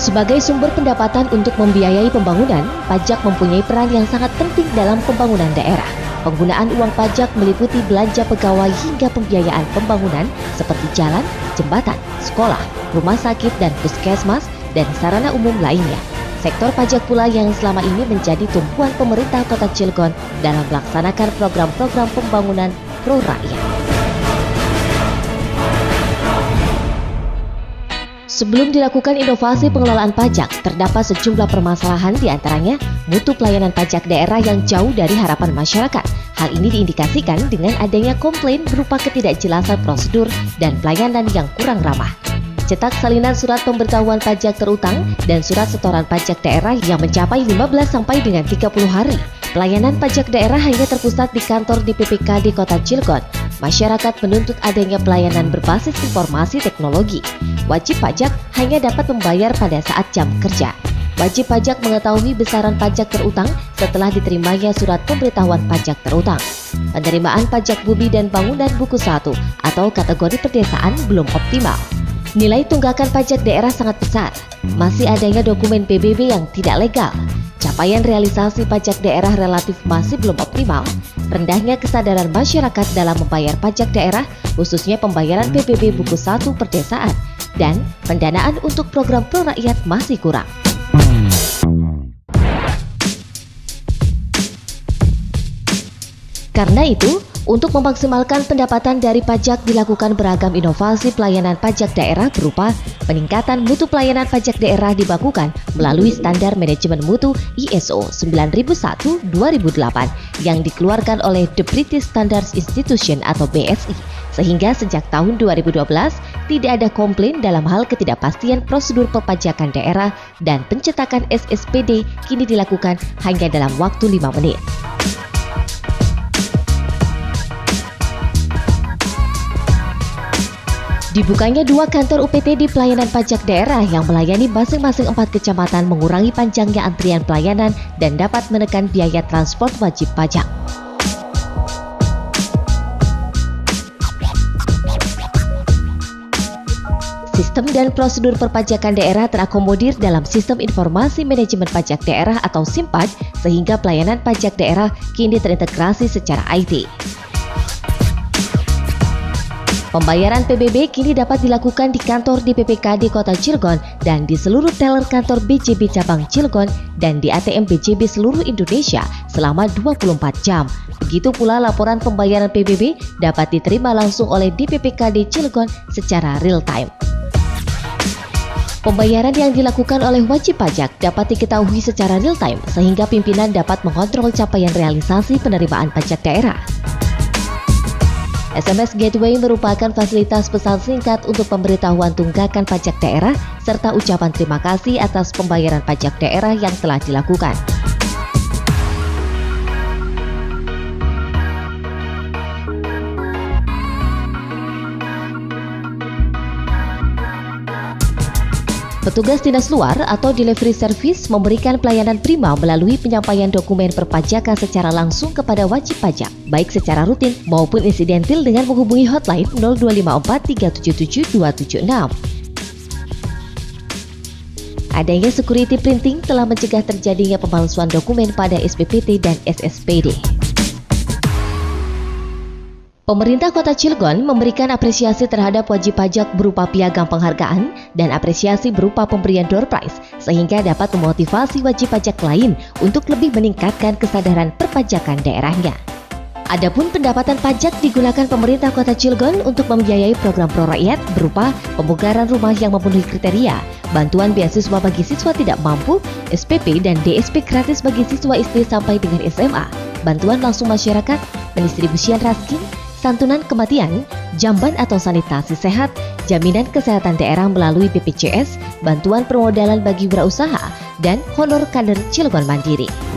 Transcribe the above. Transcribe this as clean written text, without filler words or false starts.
Sebagai sumber pendapatan untuk membiayai pembangunan, pajak mempunyai peran yang sangat penting dalam pembangunan daerah. Penggunaan uang pajak meliputi belanja pegawai hingga pembiayaan pembangunan seperti jalan, jembatan, sekolah, rumah sakit dan puskesmas, dan sarana umum lainnya. Sektor pajak pula yang selama ini menjadi tumpuan pemerintah Kota Cilegon dalam melaksanakan program-program pembangunan pro rakyat. Sebelum dilakukan inovasi pengelolaan pajak, terdapat sejumlah permasalahan diantaranya mutu pelayanan pajak daerah yang jauh dari harapan masyarakat. Hal ini diindikasikan dengan adanya komplain berupa ketidakjelasan prosedur dan pelayanan yang kurang ramah. Cetak salinan surat pemberitahuan pajak terutang dan surat setoran pajak daerah yang mencapai 15 sampai dengan 30 hari. Pelayanan pajak daerah hanya terpusat di kantor DPPK di Kota Cilegon. Masyarakat menuntut adanya pelayanan berbasis informasi teknologi. Wajib pajak hanya dapat membayar pada saat jam kerja. Wajib pajak mengetahui besaran pajak terutang setelah diterimanya surat pemberitahuan pajak terutang. Penerimaan pajak bumi dan bangunan buku 1 atau kategori pedesaan belum optimal. Nilai tunggakan pajak daerah sangat besar. Masih adanya dokumen PBB yang tidak legal. Capaian realisasi pajak daerah relatif masih belum optimal. Rendahnya kesadaran masyarakat dalam membayar pajak daerah, khususnya pembayaran PBB buku 1 perdesaan, dan pendanaan untuk program pro rakyat masih kurang. Karena itu, untuk memaksimalkan pendapatan dari pajak dilakukan beragam inovasi pelayanan pajak daerah berupa peningkatan mutu pelayanan pajak daerah dibakukan melalui standar manajemen mutu ISO 9001-2008 yang dikeluarkan oleh The British Standards Institution atau BSI, sehingga sejak tahun 2012 tidak ada komplain dalam hal ketidakpastian prosedur perpajakan daerah dan pencetakan SSPD kini dilakukan hanya dalam waktu 5 menit. Dibukanya 2 kantor UPT di pelayanan pajak daerah yang melayani masing-masing 4 kecamatan mengurangi panjangnya antrian pelayanan dan dapat menekan biaya transport wajib pajak. Sistem dan prosedur perpajakan daerah terakomodir dalam Sistem Informasi Manajemen Pajak Daerah atau SIMPAD, sehingga pelayanan pajak daerah kini terintegrasi secara IT. Pembayaran PBB kini dapat dilakukan di kantor DPPK di Kota Cilegon dan di seluruh teller kantor BJB cabang Cilegon dan di ATM BJB seluruh Indonesia selama 24 jam. Begitu pula laporan pembayaran PBB dapat diterima langsung oleh DPPK di Cilegon secara real time. Pembayaran yang dilakukan oleh wajib pajak dapat diketahui secara real time sehingga pimpinan dapat mengontrol capaian realisasi penerimaan pajak daerah. SMS Gateway merupakan fasilitas pesan singkat untuk pemberitahuan tunggakan pajak daerah serta ucapan terima kasih atas pembayaran pajak daerah yang telah dilakukan. Petugas dinas luar atau delivery service memberikan pelayanan prima melalui penyampaian dokumen perpajakan secara langsung kepada wajib pajak, baik secara rutin maupun insidentil dengan menghubungi hotline 0254 377 276. Adanya security printing telah mencegah terjadinya pemalsuan dokumen pada SPPT dan SSPD. Pemerintah Kota Cilegon memberikan apresiasi terhadap wajib pajak berupa piagam penghargaan dan apresiasi berupa pemberian door prize sehingga dapat memotivasi wajib pajak lain untuk lebih meningkatkan kesadaran perpajakan daerahnya. Adapun pendapatan pajak digunakan pemerintah Kota Cilegon untuk membiayai program pro rakyat berupa pemugaran rumah yang memenuhi kriteria, bantuan beasiswa bagi siswa tidak mampu, SPP dan DSP gratis bagi siswa SD sampai dengan SMA, bantuan langsung masyarakat, pendistribusian raskin, santunan kematian, jamban atau sanitasi sehat, jaminan kesehatan daerah melalui BPJS, bantuan permodalan bagi wirausaha, dan honor kader Cilegon Mandiri.